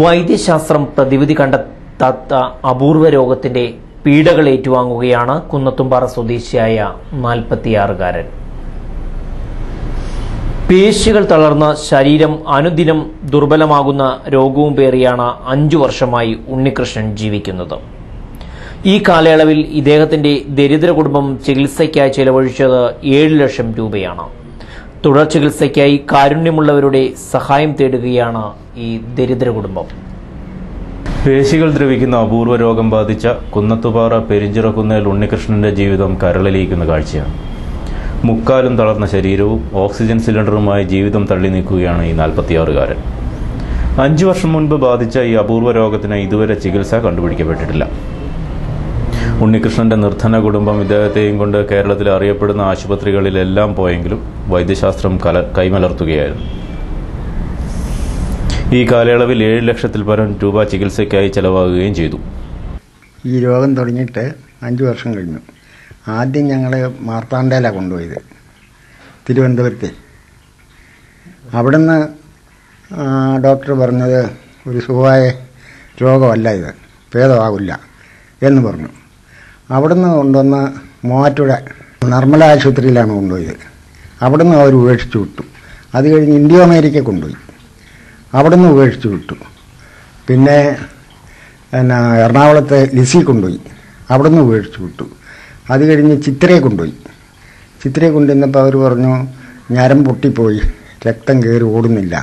വൈദ്യശാസ്ത്രം പ്രതിവിധി കണ്ടെത്താത്ത അപൂർവ രോഗത്തിന്റെ പീഡകൾ ഏറ്റുവാങ്ങുകയാണ് കുന്നത്തുംപാറ സ്വദേശിയായ 46-കാരൻ. പേശികൾ തളർന്ന ശരീരം അനുദിനം ദുർബലമാകുന്ന രോഗവും പേറിയാണ് 5 വർഷമായി ഉണ്ണികൃഷ്ണൻ ജീവിക്കുന്നത്. ഈ കാലയളവിൽ ഇദ്ദേഹത്തിന്റെ ദരിദ്ര കുടുംബം ചികിത്സയ്ക്കായി ചെലവഴിച്ചത് 7 ലക്ഷം രൂപയാണ്. തുടർ ചികിത്സയ്ക്കായി കാരുണ്യമുള്ളവരുടെ സഹായം തേടുകയാണ് ഈ ദരിദ്ര കുടുംബം. പേശികൾ ദ്രവിക്കുന്ന അപൂർവ രോഗം ബാധിച്ച കുന്നത്തുപാറ പെരിഞ്ചിറക്കുന്നേൽ ഉണ്ണികൃഷ്ണന്റെ ജീവിതം കരളിലിരിക്കുന്ന കാഴ്ചയാണ്. മുക്കാലും തളർന്ന ശരീരവും ഓക്സിജൻ സിലിണ്ടറുമായി ജീവിതം തള്ളി നീക്കുകയാണ് ഈ 46-കാരൻ. 5 വർഷം മുൻപ് ബാധിച്ച ഈ അപൂർവ രോഗത്തിന് ഇതുവരെ ചികിത്സ കണ്ടുപിടിക്കപ്പെട്ടിട്ടില്ല. ഉണ്ണികൃഷ്ണന്റെ നിർധന കുടുംബം ഇദ്ദേഹത്തെയും കൊണ്ട് കേരളത്തിൽ അറിയപ്പെടുന്ന ആശുപത്രികളിലെല്ലാം പോയെങ്കിലും വൈദ്യശാസ്ത്രം കൈമലർത്തുകയായിരുന്നു. ഈ കാലയളവിൽ 7 ലക്ഷത്തിൽ പരം രൂപ ചികിത്സയ്ക്കായി ചെലവാകുകയും ചെയ്തു. ഈ രോഗം തുടങ്ങിയിട്ട് 5 വർഷം കഴിഞ്ഞു. ആദ്യം ഞങ്ങൾ മാർത്താണ്ഡയിലാണ് കൊണ്ടുപോയത്, തിരുവനന്തപുരത്ത്. അവിടുന്ന് ഡോക്ടർ പറഞ്ഞത് ഒരു സുഖമായ രോഗമല്ല, ഇത് ഭേദമാകില്ല എന്ന് പറഞ്ഞു. അവിടുന്ന് കൊണ്ടുവന്ന് മൂവാറ്റുപുഴ നിർമ്മല ആശുപത്രിയിലാണ് കൊണ്ടുപോയത്. അവിടുന്ന് അവർ ഉപേക്ഷിച്ച് വിട്ടു. അത് കഴിഞ്ഞ് ഇന്ത്യ അമേരിക്ക കൊണ്ടുപോയി, അവിടുന്ന് ഉപേക്ഷിച്ച് വിട്ടു. പിന്നെ എറണാകുളത്തെ ലിസി കൊണ്ടുപോയി, അവിടുന്ന് ഉപേക്ഷിച്ച് വിട്ടു. അത് കഴിഞ്ഞ് ചിത്രയെ കൊണ്ടുപോയി. ചിത്രയെ കൊണ്ടുവന്നപ്പോൾ അവർ പറഞ്ഞു ഞരമ്പ് പൊട്ടിപ്പോയി, രക്തം കയറി ഓടുന്നില്ല,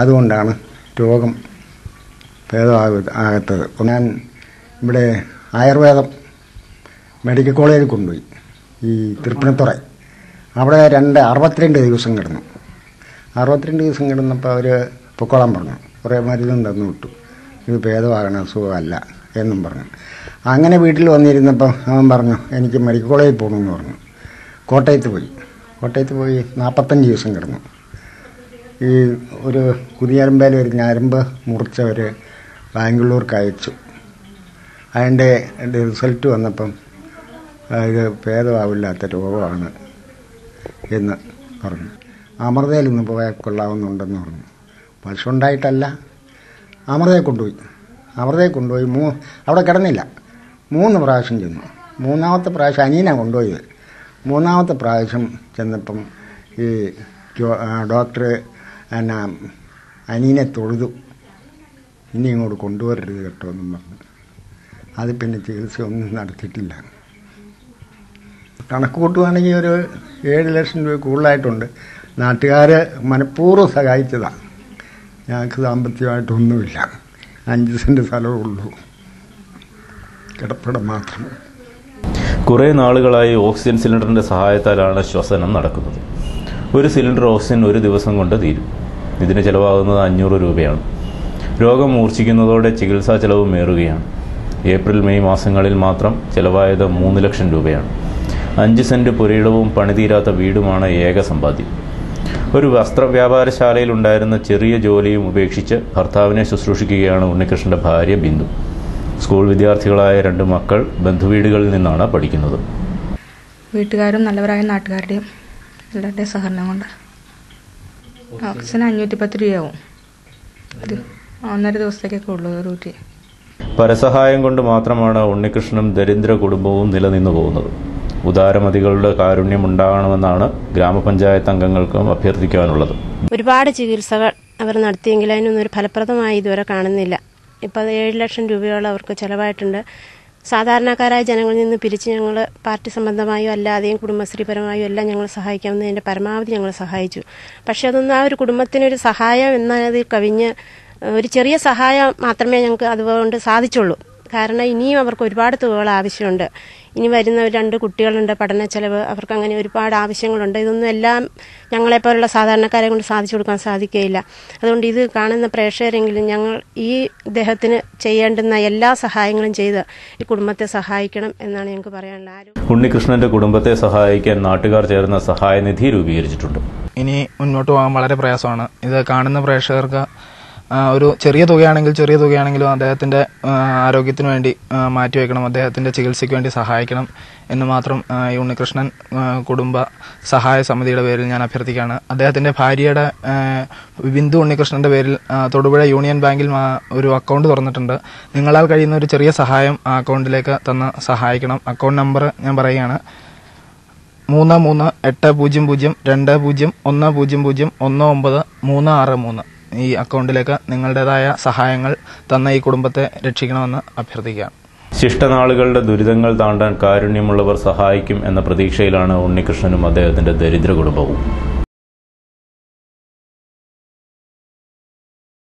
അതുകൊണ്ടാണ് രോഗം ഭേദമാകാത്തത്. ഞാൻ ഇവിടെ ആയുർവേദം മെഡിക്കൽ കോളേജിൽ കൊണ്ടുപോയി, ഈ തൃപ്പൂണിത്തുറ. അവിടെ 62 ദിവസം കിടന്നു. 62 ദിവസം കിടന്നപ്പോൾ അവർ പൊക്കോളാൻ പറഞ്ഞു. കുറേ മരുന്നും തന്നു വിട്ടു, ഇത് ഭേദമാകണ അസുഖമല്ല എന്നും പറഞ്ഞു. അങ്ങനെ വീട്ടിൽ വന്നിരുന്നപ്പോൾ അവൻ പറഞ്ഞു എനിക്ക് മെഡിക്കൽ കോളേജിൽ പോകണമെന്ന് പറഞ്ഞു. കോട്ടയത്ത് പോയി 45 ദിവസം കിടന്നു. ഈ ഒരു കുതിയരമ്പേൽ ഒരു ഞരമ്പ് മുറിച്ചവർ ബാംഗ്ലൂർക്ക് അയച്ചു. അതിൻ്റെ റിസൾട്ട് വന്നപ്പം ഇത് ഭേദമാവില്ലാത്ത രോഗമാണ് എന്ന് പറഞ്ഞു. അമൃതയിൽ നിന്ന് പോയാൽ കൊള്ളാവുന്നുണ്ടെന്ന് പറഞ്ഞു. പക്ഷെ ഉണ്ടായിട്ടല്ല, അമൃതയെ കൊണ്ടുപോയി. അവിടെ കിടന്നില്ല. 3 പ്രാവശ്യം ചെന്നു. 3ാമത്തെ പ്രാവശ്യം അനിയനാണ് കൊണ്ടുപോയത്. 3ാമത്തെ പ്രാവശ്യം ചെന്നപ്പം ഈ ഡോക്ടർ അനിയനെ തൊഴുതു, ഇനി ഇങ്ങോട്ട് കൊണ്ടുവരരുത് കേട്ടോ എന്നും പറഞ്ഞു. അത് പിന്നെ ചികിത്സയൊന്നും നടത്തിയിട്ടില്ല. കണക്ക് കൂട്ടുവാണെങ്കിൽ ഒരു 7 ലക്ഷം രൂപ കൂടുതലായിട്ടുണ്ട്. നാട്ടുകാർ മനഃപൂർവ്വം സഹായിച്ചതാണ്. ഞങ്ങൾക്ക് സാമ്പത്തികമായിട്ടൊന്നുമില്ല. 5 സെൻറ്റ് സ്ഥലമേ ഉള്ളൂ, കിടപ്പിടം മാത്രം. കുറേ നാളുകളായി ഓക്സിജൻ സിലിണ്ടറിന്റെ സഹായത്താലാണ് ശ്വസനം നടക്കുന്നത്. ഒരു സിലിണ്ടർ ഓക്സിജൻ ഒരു ദിവസം കൊണ്ട് തീരും. ഇതിന് ചിലവാകുന്നത് 500 രൂപയാണ്. രോഗം മൂർച്ഛിക്കുന്നതോടെ ചികിത്സാ ചെലവ് മേറുകയാണ്. ഏപ്രിൽ മെയ് മാസങ്ങളിൽ മാത്രം ചിലവായത് 3 ലക്ഷം രൂപയാണ്. 5 സെൻറ്റ് പുരയിടവും പണിതീരാത്ത വീടുമാണ് ഏക സമ്പാദ്യം. ഒരു വസ്ത്രവ്യാപാരശാലയിൽ ഉണ്ടായിരുന്ന ചെറിയ ജോലിയും ഉപേക്ഷിച്ച് ഭർത്താവിനെ ശുശ്രൂഷിക്കുകയാണ് ഉണ്ണികൃഷ്ണന്റെ ഭാര്യ ബിന്ദു. സ്കൂൾ വിദ്യാർത്ഥികളായ 2 മക്കൾ ബന്ധുവീടുകളിൽ നിന്നാണ് പഠിക്കുന്നത്. വീട്ടുകാരും നല്ലവരായ നാട്ടുകാരുടെയും എല്ലാവരുടെയും സഹകരണം കൊണ്ട് ഓക്സിജൻ 510 രൂപയാവും. 1.5 ദിവസത്തേക്കൊക്കെ ഉള്ളൂ റൂട്ടി. പരസഹായം കൊണ്ട് മാത്രമാണ് ഉണ്ണികൃഷ്ണനും ദരിദ്ര കുടുംബവും നിലനിന്നു പോകുന്നത്. ഉദാരമതികളുടെ കാരുണ്യം ഉണ്ടാകണമെന്നാണ് ഗ്രാമപഞ്ചായത്ത് അംഗങ്ങൾക്കും അഭ്യർത്ഥിക്കാനുള്ളത്. ഒരുപാട് ചികിത്സകൾ അവർ നടത്തിയെങ്കിലും അതിനൊന്നും ഒരു ഫലപ്രദമായി ഇതുവരെ കാണുന്നില്ല. ഇപ്പോൾ 7 ലക്ഷം രൂപയോളം അവർക്ക് ചിലവായിട്ടുണ്ട്. സാധാരണക്കാരായ ജനങ്ങളിൽ നിന്ന് പിരിച്ച് ഞങ്ങൾ പാർട്ടി സംബന്ധമായോ അല്ലാതെയും കുടുംബശ്രീപരമായോ എല്ലാം ഞങ്ങൾ സഹായിക്കാവുന്നതിൻ്റെ പരമാവധി ഞങ്ങൾ സഹായിച്ചു. പക്ഷെ അതൊന്നും ആ ഒരു കുടുംബത്തിനൊരു സഹായം എന്നതിൽ കവിഞ്ഞ് ഒരു ചെറിയ സഹായം മാത്രമേ ഞങ്ങൾക്ക് അതുകൊണ്ട് സാധിച്ചുള്ളൂ. കാരണം ഇനിയും അവർക്ക് ഒരുപാട് തുകകൾ ആവശ്യമുണ്ട്. ഇനി വരുന്ന 2 കുട്ടികളുണ്ട്, പഠന ചെലവ്, അവർക്ക് അങ്ങനെ ഒരുപാട് ആവശ്യങ്ങളുണ്ട്. ഇതൊന്നും എല്ലാം ഞങ്ങളെപ്പോലുള്ള സാധാരണക്കാരെ കൊണ്ട് സാധിച്ചു കൊടുക്കാൻ സാധിക്കുകയില്ല. അതുകൊണ്ട് ഇത് കാണുന്ന പ്രേക്ഷകരെങ്കിലും ഞങ്ങൾ ഈ ഇദ്ദേഹത്തിന് ചെയ്യേണ്ടുന്ന എല്ലാ സഹായങ്ങളും ചെയ്ത് ഈ കുടുംബത്തെ സഹായിക്കണം എന്നാണ് ഞങ്ങൾക്ക് പറയാനുള്ളത്. ഉണ്ണികൃഷ്ണന്റെ കുടുംബത്തെ സഹായിക്കാൻ നാട്ടുകാർ ചേർന്ന സഹായനിധി രൂപീകരിച്ചിട്ടുണ്ട്. ഇനി മുന്നോട്ട് പോകാൻ വളരെ പ്രയാസമാണ്. ഇത് കാണുന്ന പ്രേക്ഷകർക്ക് ഒരു ചെറിയ തുകയാണെങ്കിലും അദ്ദേഹത്തിൻ്റെ ആരോഗ്യത്തിന് വേണ്ടി മാറ്റിവെക്കണം, അദ്ദേഹത്തിൻ്റെ ചികിത്സയ്ക്ക് വേണ്ടി സഹായിക്കണം എന്ന് മാത്രം ഈ ഉണ്ണികൃഷ്ണൻ കുടുംബ സഹായ സമിതിയുടെ പേരിൽ ഞാൻ അഭ്യർത്ഥിക്കുകയാണ്. അദ്ദേഹത്തിൻ്റെ ഭാര്യയുടെ ബിന്ദു ഉണ്ണികൃഷ്ണൻ്റെ പേരിൽ തൊടുപുഴ യൂണിയൻ ബാങ്കിൽ ഒരു അക്കൗണ്ട് തുറന്നിട്ടുണ്ട്. നിങ്ങളാൽ കഴിയുന്ന ഒരു ചെറിയ സഹായം ആ അക്കൗണ്ടിലേക്ക് തന്ന് സഹായിക്കണം. അക്കൗണ്ട് നമ്പർ ഞാൻ പറയുകയാണ്: 33802010190363. ഈ അക്കൗണ്ടിലേക്ക് നിങ്ങളുടേതായ സഹായങ്ങൾ തന്ന ഈ കുടുംബത്തെ രക്ഷിക്കണമെന്ന് അഭ്യർത്ഥിക്കുകയാണ്. ശിഷ്ടനാളുകളുടെ ദുരിതങ്ങൾ താണ്ടാൻ കാരുണ്യമുള്ളവർ സഹായിക്കും എന്ന പ്രതീക്ഷയിലാണ് ഉണ്ണികൃഷ്ണനും അദ്ദേഹത്തിന്റെ ദരിദ്ര കുടുംബവും.